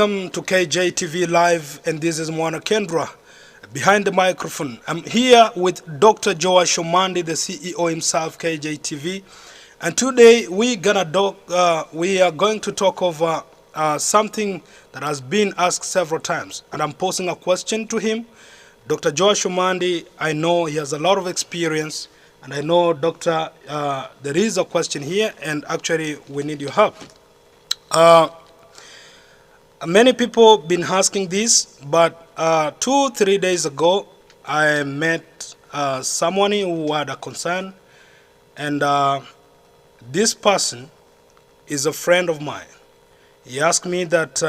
Welcome to KJTV Live, and this is Mwana Kendra behind the microphone. I'm here with Dr. Joash Omandi, the CEO himself, KJTV, and today we are going to talk over something that has been asked several times, and I'm posing a question to him. Dr. Joash Omandi, I know he has a lot of experience, and I know, Doctor, there is a question here, and actually we need your help. Many people been asking this, but 2-3 days ago, I met someone who had a concern, and this person is a friend of mine. He asked me that,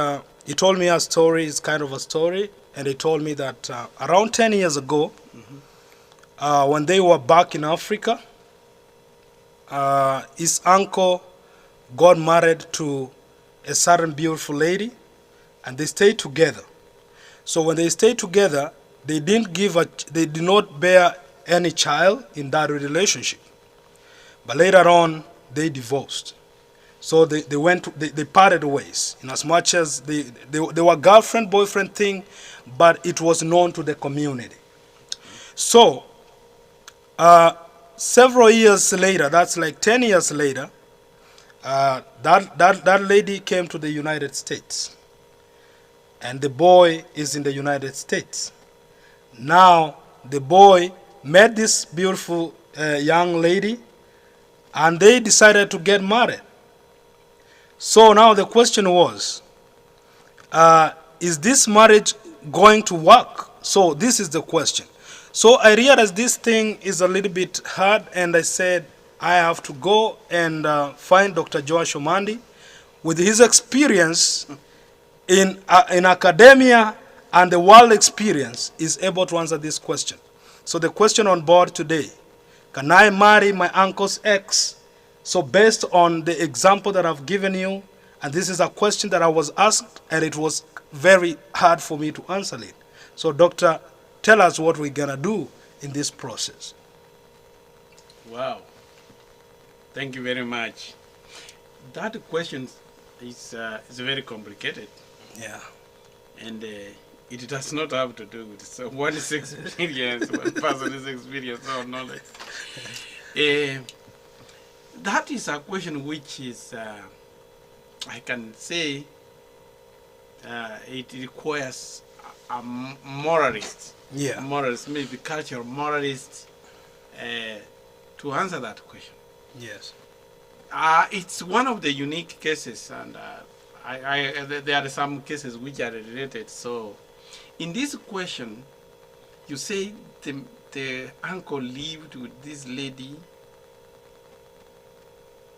he told me a story, it's kind of a story, and he told me that around 10 years ago, when they were back in Africa, his uncle got married to a certain beautiful lady, and they stayed together. So when they stayed together, they did not bear any child in that relationship. But later on, they divorced. So they parted ways, in as much as they were girlfriend, boyfriend thing, but it was known to the community. So several years later, that's like 10 years later, that lady came to the United States. And the boy is in the United States. Now, the boy met this beautiful young lady, and they decided to get married. So now the question was, is this marriage going to work? So this is the question. So I realized this thing is a little bit hard, and I said, I have to go and find Dr. Joash Omandi with his experience in academia and the world experience is able to answer this question. So the question on board today, can I marry my uncle's ex? So based on the example that I've given you, and this is a question that I was asked, and it was very hard for me to answer it. So doctor, tell us what we're gonna do in this process. Wow. Thank you very much. That question is very complicated. Yeah. And it does not have to do with one's experience, one person's experience or knowledge. That is a question which is, I can say, it requires a moralist. Yeah. Moralist, maybe cultural moralist, to answer that question. Yes. It's one of the unique cases, and there are some cases which are related. So, in this question, you say the uncle lived with this lady,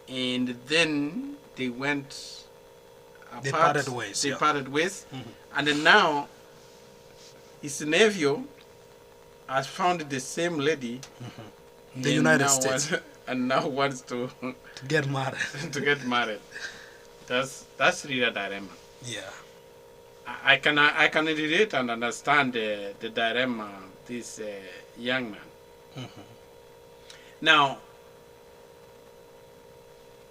and then they went apart. They parted ways. They yeah. parted ways, and then now his nephew has found the same lady in the United States, and now wants to get married. to get married. That's really a dilemma. Yeah. I can relate and understand the dilemma of this young man. Now,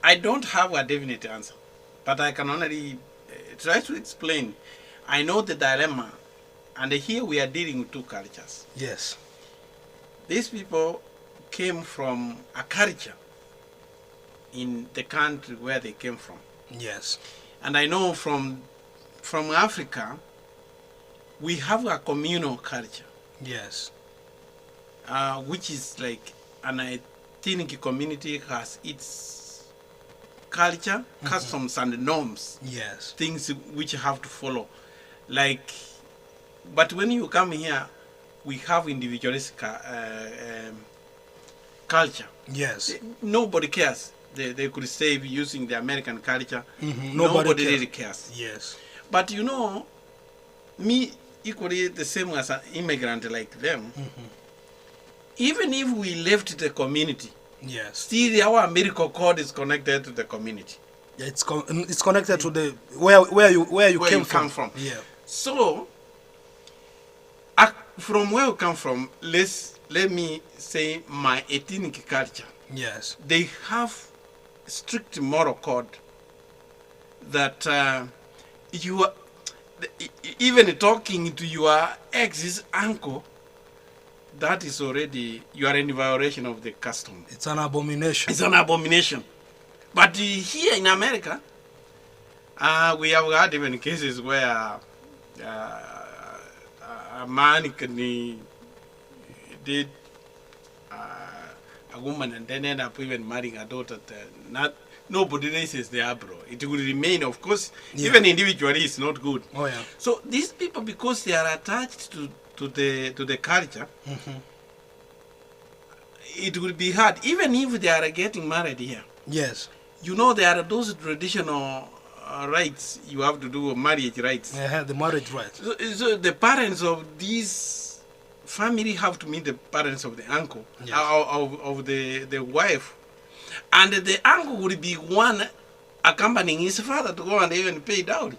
I don't have a definite answer, but I can only try to explain. I know the dilemma, and here we are dealing with two cultures. Yes. These people came from a culture in the country where they came from. Yes. And I know from Africa, we have a communal culture. Yes. Which is like an ethnic community has its culture, customs, and norms. Yes. Things which you have to follow. Like, but when you come here, we have individualistic culture. Yes. Nobody cares. They could say using the American culture, Nobody really cares. Yes. But you know, me equally the same as an immigrant like them, even if we left the community, yes, still our American code is connected to the community. Yeah, it's connected to the where you came from. Yeah. So from where you come from, let me say my ethnic culture. Yes. They have strict moral code that even talking to your ex's uncle, that is already, you are in violation of the custom. It's an abomination. It's an abomination. But here in America, we have had even cases where a man can did a woman and then end up even marrying a daughter. Not nobody races there, bro. It will remain, of course. Yeah. Even individually, it's not good. Oh yeah. So these people, because they are attached to the culture, it will be hard. Even if they are getting married here, Yes. you know, there are those traditional rights you have to do, marriage rights. They have the marriage rights. So the parents of these family have to meet the parents of the uncle, Yes. of the wife, and the uncle would be one accompanying his father to go and even pay dowry.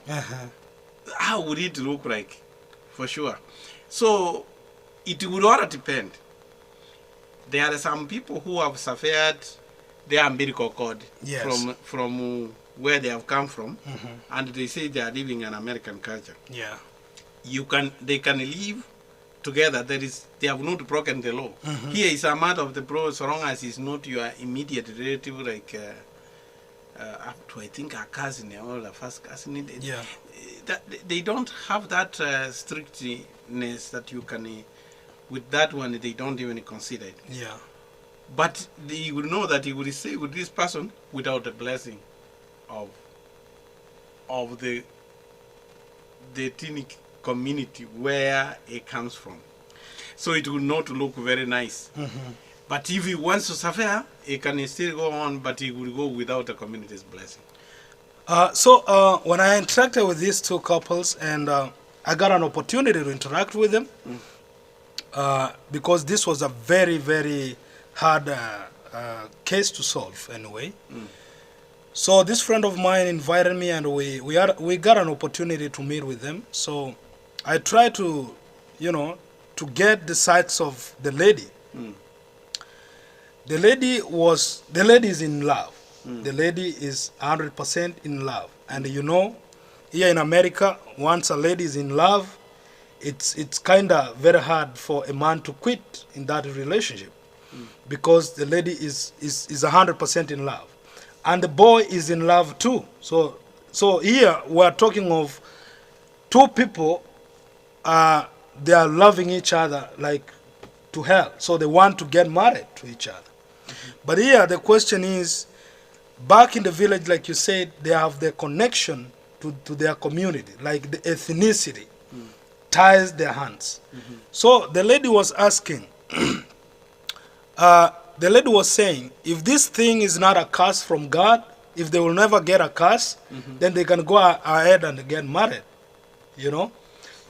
How would it look like? For sure. So it would all depend. There are some people who have suffered their umbilical cord Yes. from where they have come from, and they say they are living in American culture. Yeah. They can live together. They have not broken the law. Here is a matter of the law, so long as it's not your immediate relative, like up to, I think, a cousin or a first cousin. Yeah. They don't have that strictness that you can. With that one, they don't even consider it. Yeah. But they will know that he will stay with this person without the blessing of the ethnic community where it comes from. So it will not look very nice. But if he wants to suffer, he can still go on, but he will go without the community's blessing. So when I interacted with these two couples, and I got an opportunity to interact with them, because this was a very, very hard case to solve anyway. So this friend of mine invited me, and we got an opportunity to meet with them. So I tried to, to get the sides of the lady. The lady is in love. The lady is 100% in love. And here in America, once a lady is in love, it's kind of very hard for a man to quit in that relationship, because the lady is 100% in love, and the boy is in love too. So here we're talking of two people. They are loving each other like to hell, so they want to get married to each other. But here the question is, back in the village, like you said, they have the connection to their community, like the ethnicity ties their hands. So the lady was asking, the lady was saying, if this thing is not a curse from God, if they will never get a curse, then they can go ahead and get married,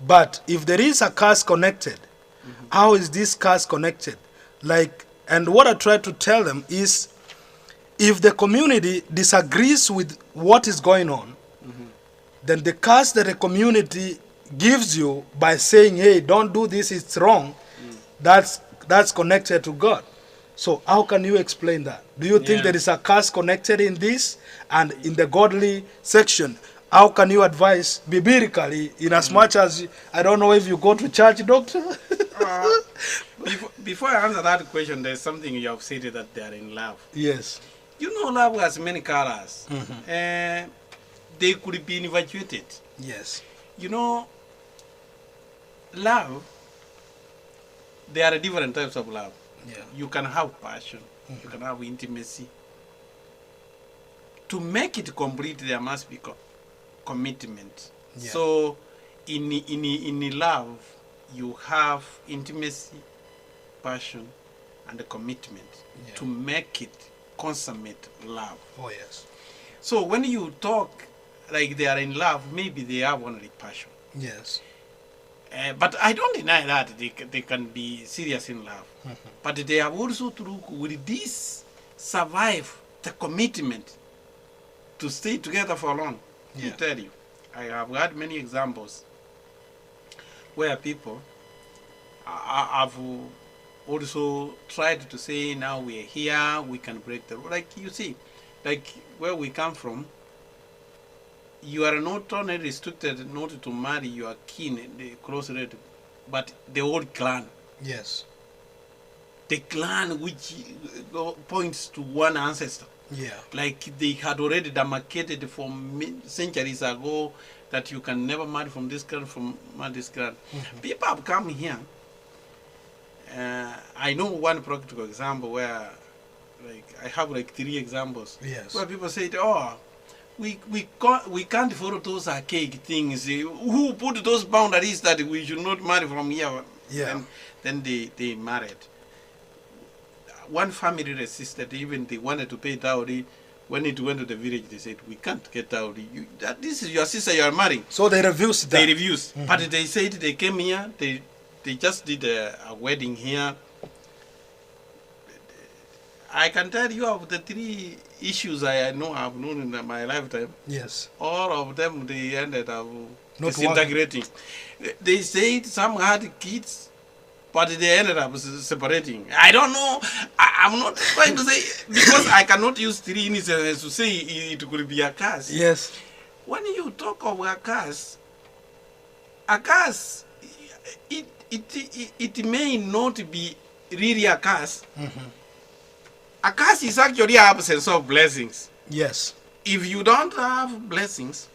But if there is a curse connected, how is this curse connected? And what I try to tell them is, if the community disagrees with what is going on, then the curse that the community gives you by saying, hey, don't do this, it's wrong, that's connected to God. So how can you explain that? Do you think there is a curse connected in this? And in the godly section, how can you advise biblically, in as much as, I don't know if you go to church, doctor? Before I answer that question, there's something you have said that they are in love. Yes. Love has many colors. They could be infatuated. Yes. Love, there are different types of love. Yeah. You can have passion, you can have intimacy. To make it complete, there must be commitment. Yeah. So in love, you have intimacy, passion, and commitment to make it consummate love. Oh, yes. So when you talk like they are in love, maybe they have only passion. Yes. But I don't deny that they can be serious in love. But they have also to look, will this survive the commitment to stay together for long? Yeah. I tell you, I have had many examples where people have also tried to say, now we are here, we can break the rule. Like you see, like where we come from, you are not only restricted not to marry your kin, the close relative, but the whole clan. Yes. The clan which points to one ancestor. Yeah. Like they had already demarcated from centuries ago that you can never marry from this clan, from this clan. People have come here. I know one practical example where, like, I have like 3 examples. Yes. Where people say, "Oh, we can't follow those archaic things. Who put those boundaries that we should not marry from here?" Yeah. And then they married. One family resisted. Even they wanted to pay dowry. When it went to the village, they said, "We can't get dowry. This is your sister you are marrying." So they refused that. They refused. But they said they came here. They just did a wedding here. I can tell you of the 3 issues I've known in my lifetime. Yes. All of them, they ended up Not disintegrating. They said some had kids, but they ended up separating. I don't know. I'm not trying to say, because I cannot use 3 incidents to say it could be a curse. Yes. When you talk of a curse, it may not be really a curse. A curse is actually an absence of blessings. Yes. If you don't have blessings,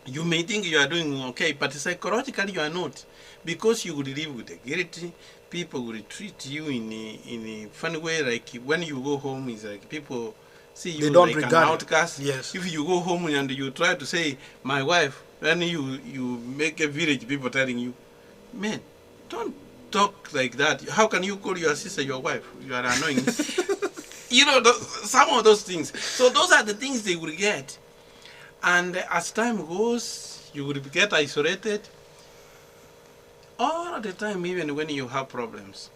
you may think you are doing okay, but psychologically you are not, because you would live with the guilt. People will treat you in a funny way. Like when you go home, it's like people see you like an outcast. Yes. If you go home and you try to say my wife, then you make a village people telling you, man, don't talk like that. How can you call your sister your wife? You are annoying. You know, some of those things. So those are the things they will get. And as time goes, you will get isolated. All the time, even when you have problems,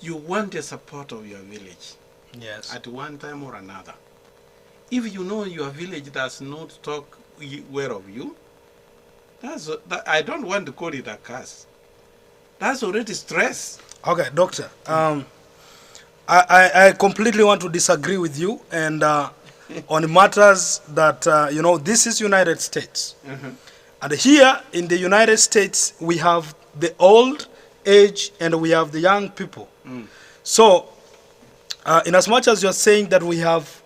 you want the support of your village. Yes. At one time or another. If you know your village does not talk well of you, I don't want to call it a curse. That's already stress. Okay, doctor. I completely want to disagree with you, and on matters that this is United States, and here in the United States we have the old age and we have the young people. So, in as much as you're saying that we have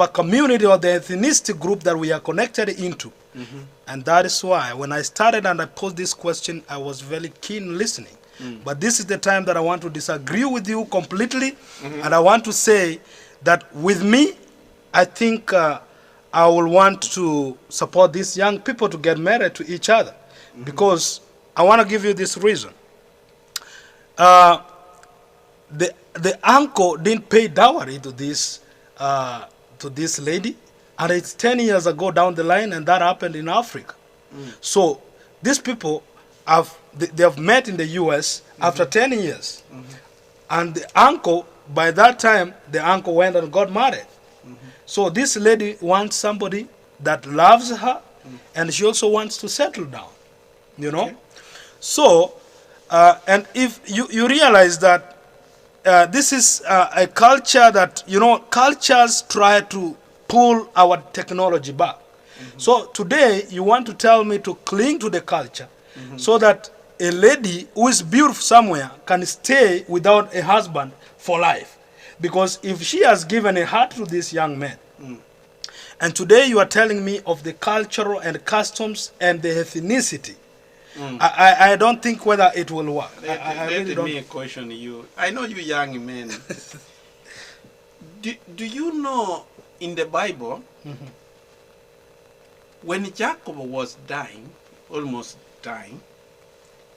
a community or the ethnicity group that we are connected into, and that is why when I started and I posed this question, I was very keen listening. But this is the time that I want to disagree with you completely, and I want to say that with me, I think I will want to support these young people to get married to each other, because I want to give you this reason. The uncle didn't pay dowry to this lady, and it's 10 years ago down the line, and that happened in Africa. So these people they have met in the U.S. after 10 years. And the uncle, by that time, the uncle went and got married. So this lady wants somebody that loves her, and she also wants to settle down, Okay. So, and if you realize that this is a culture that, cultures try to pull our technology back. So today, you want to tell me to cling to the culture, so that a lady who is beautiful somewhere can stay without a husband for life. Because if she has given a heart to this young man, and today you are telling me of the cultural and customs and the ethnicity, I don't think whether it will work. Let me question you. I know you young men. Do you know in the Bible, when Jacob was dying, almost dying,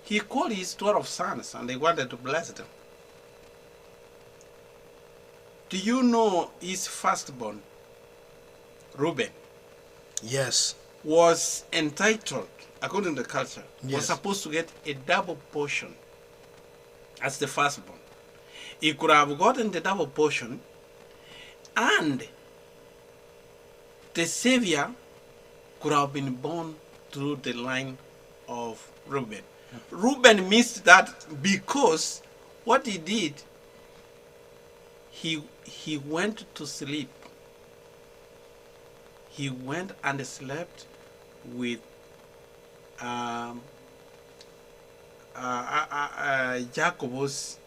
he called his 12 sons and they wanted to bless them. Do you know his firstborn, Reuben? Yes. Was entitled, according to the culture, Yes. was supposed to get a double portion as the firstborn. He could have gotten the double portion, and the Savior could have been born through the line of Reuben. Reuben missed that because what he did, he went to sleep. he went and slept with um, Jacob's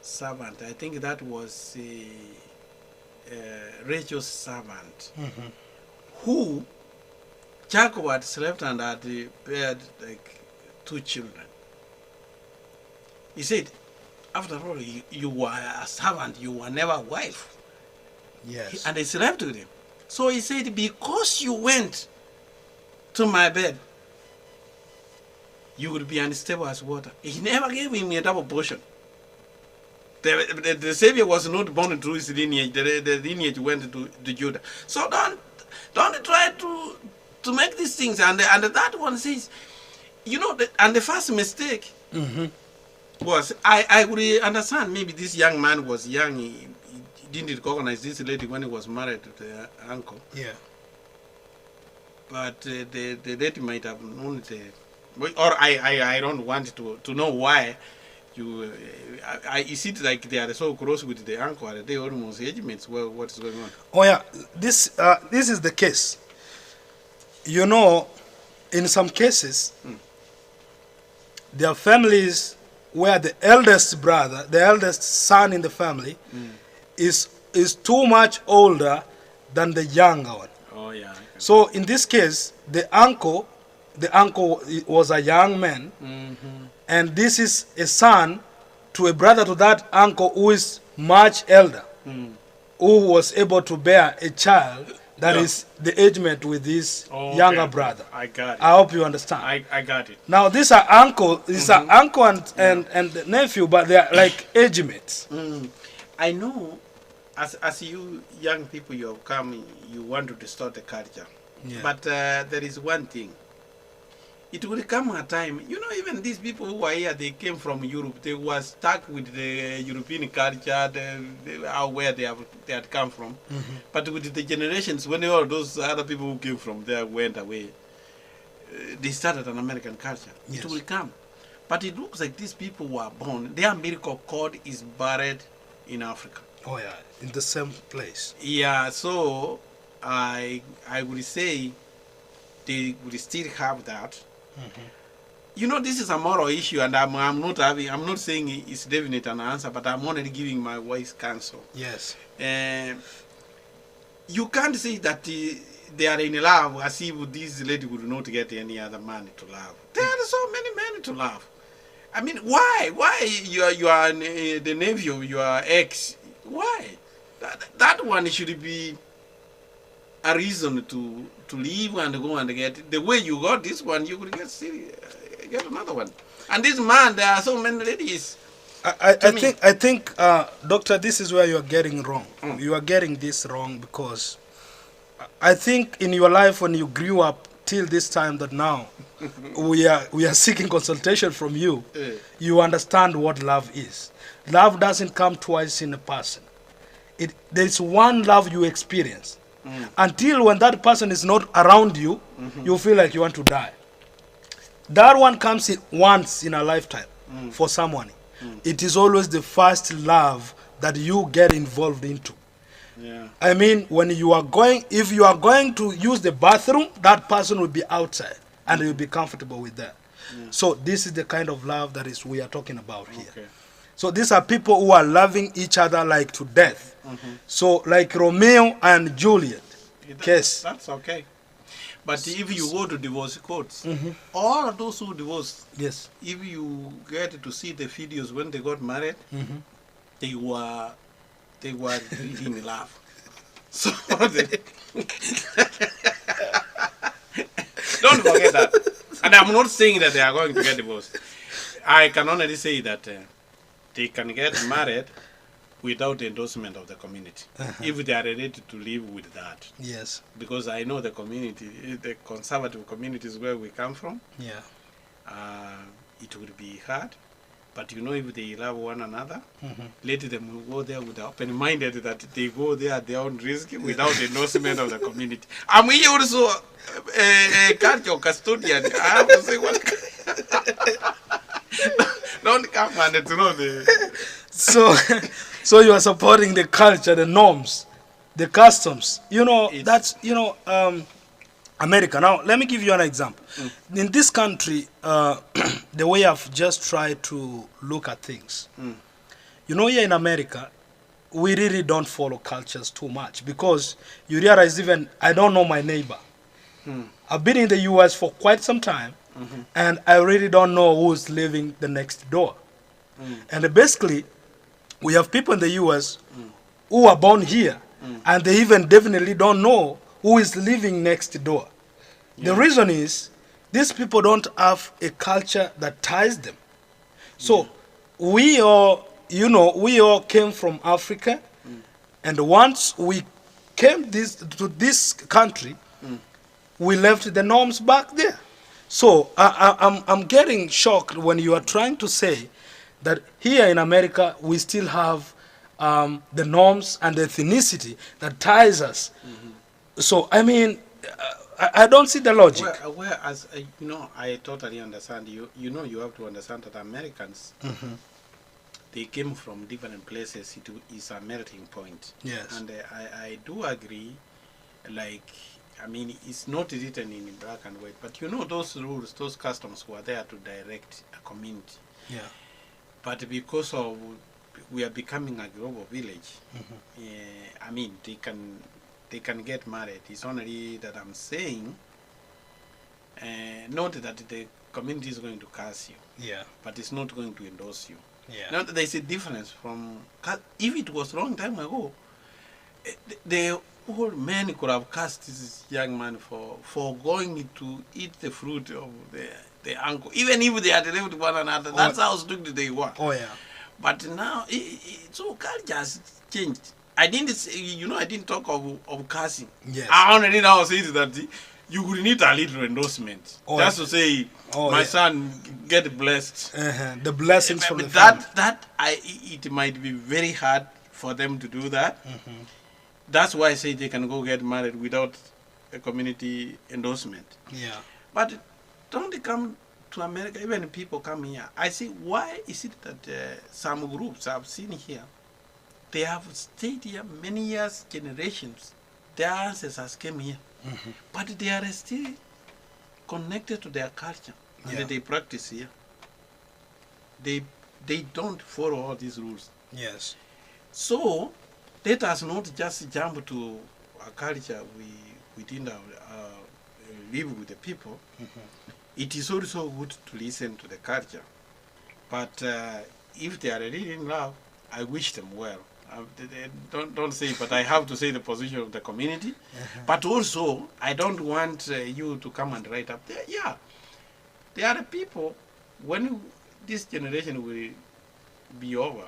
servant. I think that was Rachel's servant, who Jacob had slept and had beared like 2 children. He said, after all, you were a servant, you were never a wife. Yes. And he slept with him. So he said, because you went to my bed, you will be unstable as water. He never gave him a double portion. The Savior was not born through his lineage. The lineage went to Judah. So don't try to make these things. And that one says, and the first mistake was, I would understand maybe this young man was young. He didn't recognize this lady when he was married to the uncle. Yeah. But the lady might have known the, or I don't want to know why. Is it like they are so close with the uncle? Are they almost age mates? Well, what is going on? Oh yeah, this is the case. In some cases, there are families where the eldest brother, the eldest son in the family, is too much older than the younger one. Oh yeah. So in this case, the uncle was a young man, and this is a son to a brother to that uncle who is much elder, who was able to bear a child that is the age mate with his younger brother. I got it. I hope you understand. I got it. Now these are uncle and nephew, but they are like age mates. I know, as you young people, you have come, you want to distort the culture. Yeah. But there is one thing. It will come a time, even these people who are here, they came from Europe. They were stuck with the European culture, where they had come from. But with the generations, when all those other people who came from there went away, they started an American culture. Yes. It will come. But it looks like these people were born, their umbilical cord is buried in Africa. Oh yeah, in the same place. Yeah, so I would say they will still have that. This is a moral issue, and I'm not saying it's definite an answer, but I'm only giving my wise counsel. Yes. You can't say that they are in love as if this lady would not get any other man to love. There are so many men to love. I mean, why? Why you are the nephew of your ex? Why? That one should be a reason to leave and go and get. The way you got this one, you could get another one. And this man, there are so many ladies. I think, Doctor, this is where you are getting wrong. You are getting this wrong because I think in your life when you grew up till this time that now we are seeking consultation from you, you understand what love is. Love doesn't come twice in a person. There is one love you experience. Until when that person is not around you, you feel like you want to die. That one comes once in a lifetime for someone. It is always the first love that you get involved into. Yeah. I mean, if you are going to use the bathroom, that person will be outside and you'll be comfortable with that. So this is the kind of love that we are talking about here. Okay. So these are people who are loving each other like to death. So like Romeo and Juliet case. That's okay. But if you go to divorce courts, all of those who divorced, yes, if you get to see the videos when they got married, they were really in love. So don't forget that. And I'm not saying that they are going to get divorced. I can only say that they can get married without the endorsement of the community, if they are ready to live with that. Yes. Because I know the community, the conservative communities where we come from, it will be hard. But if they love one another, let them go there with the open-minded that they go there at their own risk without the endorsement of the community. I'm here also a cultural custodian. I have to say what. Don't come and to know the. So you are supporting the culture, the norms the customs. You know, It's- that's, America. Now, let me give you an example. In this country, the way I've just tried to look at things, here in America, we really don't follow cultures too much because you realize even I don't know my neighbor. I've been in the U.S. for quite some time, and I really don't know who's living the next door. And basically, we have people in the U.S. who are born here, and they even definitely don't know who is living next door. The reason is these people don't have a culture that ties them. So we all, we all came from Africa, and once we came to this country, we left the norms back there. So I'm getting shocked when you are trying to say that here in America we still have the norms and the ethnicity that ties us. So I mean, I don't see the logic. Whereas, I totally understand. You have to understand that Americans, they came from different places. It is a melting point. Yes. And I do agree, it's not written in black and white, but those rules, those customs were there to direct a community. Yeah. But because of we are becoming a global village, they can get married. It's only that I'm saying, not that the community is going to curse you, Yeah. but it's not going to endorse you. Yeah. Now there's a difference from, if it was a long time ago, the old men could have cursed this young man for going to eat the fruit of the uncle, even if they had lived with one another. That's how strict they were. Oh yeah. But now, so culture has changed. I didn't talk of cursing. Yes. I only now say that you would need a little endorsement. Oh, Just to say, my son get blessed. The blessings from the But family. it might be very hard for them to do that. That's why I say they can go get married without a community endorsement. Yeah. But don't they come to America? Even people come here. I say, why is it that some groups I've seen here, they have stayed here many years, generations. Their ancestors came here, but they are still connected to their culture and Yeah. they practice here. They don't follow all these rules. Yes. So let us not just jump to a culture we didn't live with the people. It is also good to listen to the culture. But if they are really in love, I wish them well. Don't say, but I have to say the position of the community. But also, I don't want you to come and write up there. Yeah, there are people, when this generation will be over,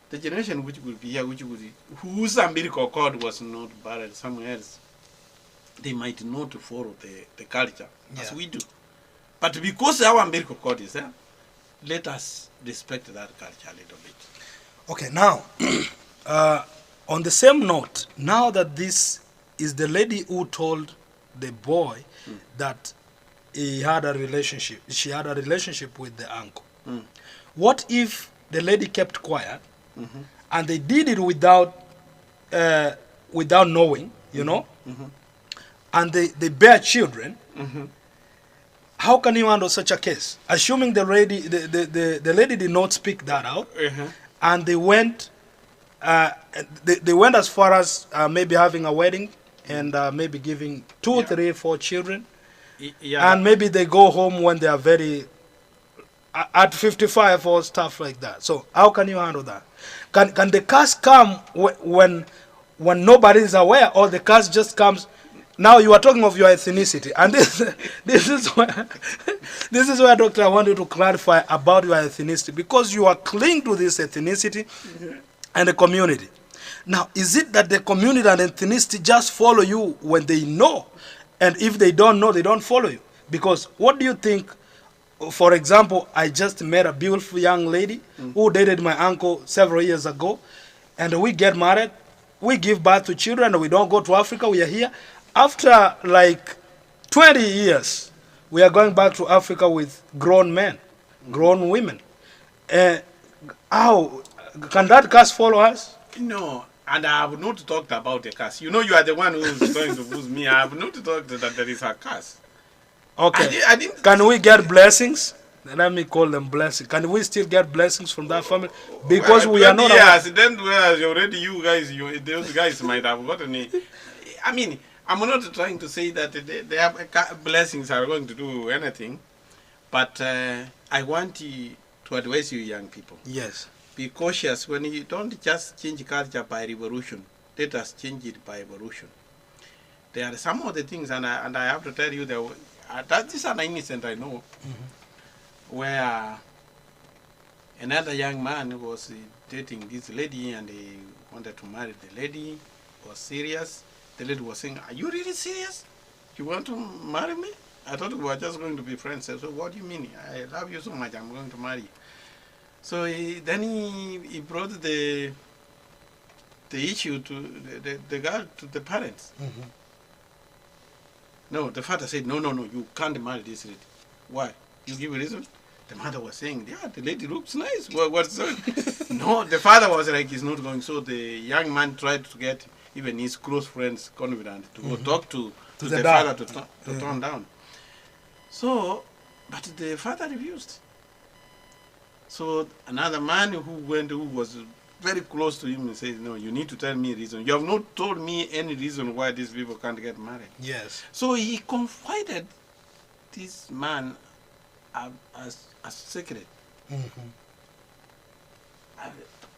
the generation which will be here, whose umbilical cord was not buried somewhere else, they might not follow the culture as we do. But because our umbilical cord is there, let us respect that culture a little bit. Okay, now, on the same note, now that this is the lady who told the boy that she had a relationship with the uncle. What if the lady kept quiet and they did it without knowing, and they bear children? How can you handle such a case? Assuming the lady did not speak that out, and they went as far as maybe having a wedding and maybe giving 2, 3, 4 children, and maybe they go home when they are at 55 or stuff like that. So how can you handle that? Can the curse come when nobody is aware, or the curse just comes? Now you are talking of your ethnicity, and this is where, Doctor, I want you to clarify about your ethnicity, because you are clinging to this ethnicity and the community. Now, is it that the community and ethnicity just follow you when they know, and if they don't know, they don't follow you? Because what do you think? For example, I just met a beautiful young lady who dated my uncle several years ago, and we get married, we give birth to children, and we don't go to Africa, we are here. After like 20 years, we are going back to Africa with grown men, grown women. How can that curse follow us? No, And I have not talked about the curse. You know, you are the one who is going to boost me. I have not talked that there is a curse. Okay. I didn't. Can we get blessings? Let me call them blessings. Can we still get blessings from that family? Because we are not. Yes, then already you guys, those guys might have gotten it. I mean, I'm not trying to say that their blessings are going to do anything, but I want to advise you, young people. Yes. Be cautious when you don't just change culture by revolution. Let us change it by evolution. There are some of the things, and I have to tell you that this is an innocent, I know, where another young man was dating this lady and he wanted to marry the lady, was serious. The lady was saying, "Are you really serious? You want to marry me? I thought we were just going to be friends." I said, "So what do you mean? I love you so much, I'm going to marry you." So then he brought the issue to the girl, to the parents. No, the father said, no, you can't marry this lady. Why? You give a reason? The mother was saying, yeah, the lady looks nice. What's that? No, the father was like, he's not going. So the young man tried to get even his close friends confident to go talk to the father to turn down. So, but the father refused. So another man who was very close to him and said, no, you need to tell me a reason. You have not told me any reason why these people can't get married. Yes. So he confided this man a secret.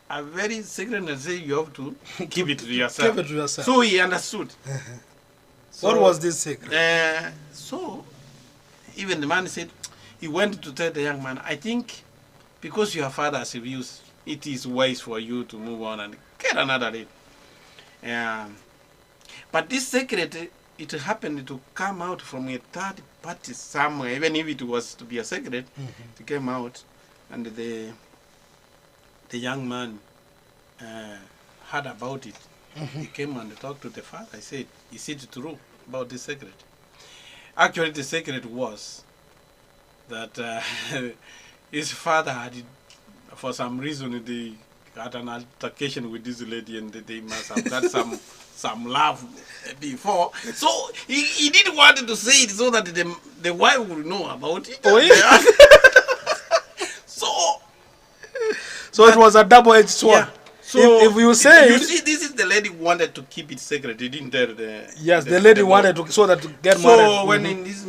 A very secret, and say you have to keep it to yourself. Keep it to yourself. So he understood. So, what was this secret? So even the man said, he went to tell the young man, I think because your father has refused, it is wise for you to move on and get another lady. But this secret, it happened to come out from a third party somewhere, even if it was to be a secret, it came out, and the young man heard about it. He came and talked to the father. I said, is it true about this secret? Actually, the secret was that his father had, for some reason, they had an altercation with this lady, and they must have got some love before. So he didn't want to say it so that the wife would know about it. Oh, yeah. So it was a double-edged sword. Yeah. So if you say, you see, this is the lady wanted to keep it secret. He didn't tell the. Yes, the lady wanted to, so that to get married. So when this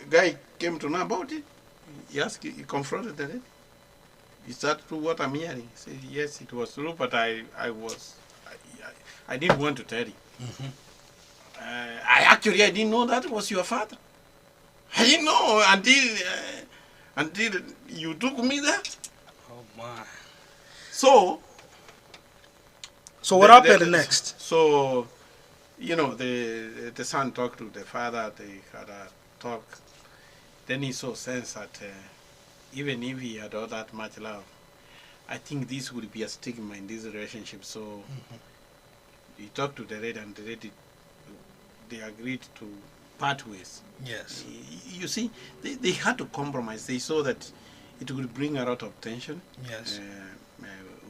guy came to know about it, he confronted the lady. Is that true what I'm hearing? He said, yes, it was true, but I didn't want to tell you. I didn't know that was your father. I didn't know until you took me there. Oh my. So what happened next? So, you know, the son talked to the father. They had a talk. Then he saw sense that even if he had all that much love, I think this would be a stigma in this relationship. So he talked to the lady, and the lady, they agreed to part ways. Yes. You see, they had to compromise. They saw that it would bring a lot of tension. Yes.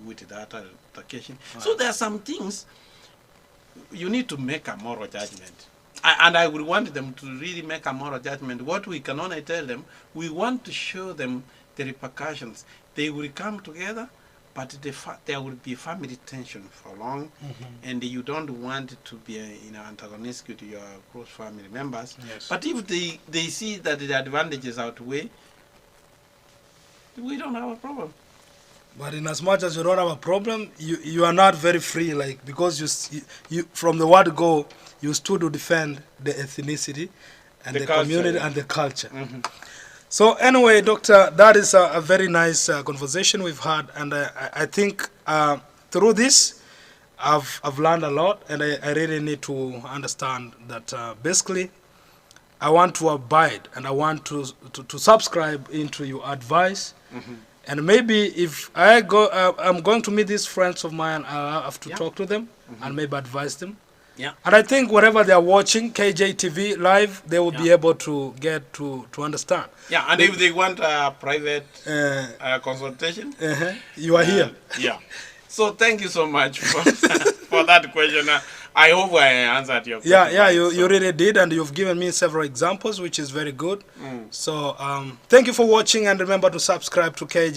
With that altercation. Wow. So there are some things you need to make a moral judgment. And I would want them to really make a moral judgment. What we can only tell them, we want to show them the repercussions. They will come together, but there will be family tension for long, and you don't want to be antagonistic to your close family members. Yes. But if they see that the advantages outweigh, we don't have a problem. But in as much as you don't have a problem, you are not very free, like, because you from the word go, you stood to defend the ethnicity and the community and the culture. So anyway, Doctor, that is a very nice conversation we've had, and I think through this, I've learned a lot, and I really need to understand that basically, I want to abide and I want to subscribe into your advice. And maybe if I go, I'm going to meet these friends of mine, I'll have to talk to them and maybe advise them. Yeah. And I think wherever they are watching KJTV live, they will be able to get to understand. Yeah, and if they want a private consultation, you are here. Yeah. So thank you so much for, for that question. I hope I answered your question. Yeah, right, you really did, and you've given me several examples, which is very good. So thank you for watching, and remember to subscribe to KJ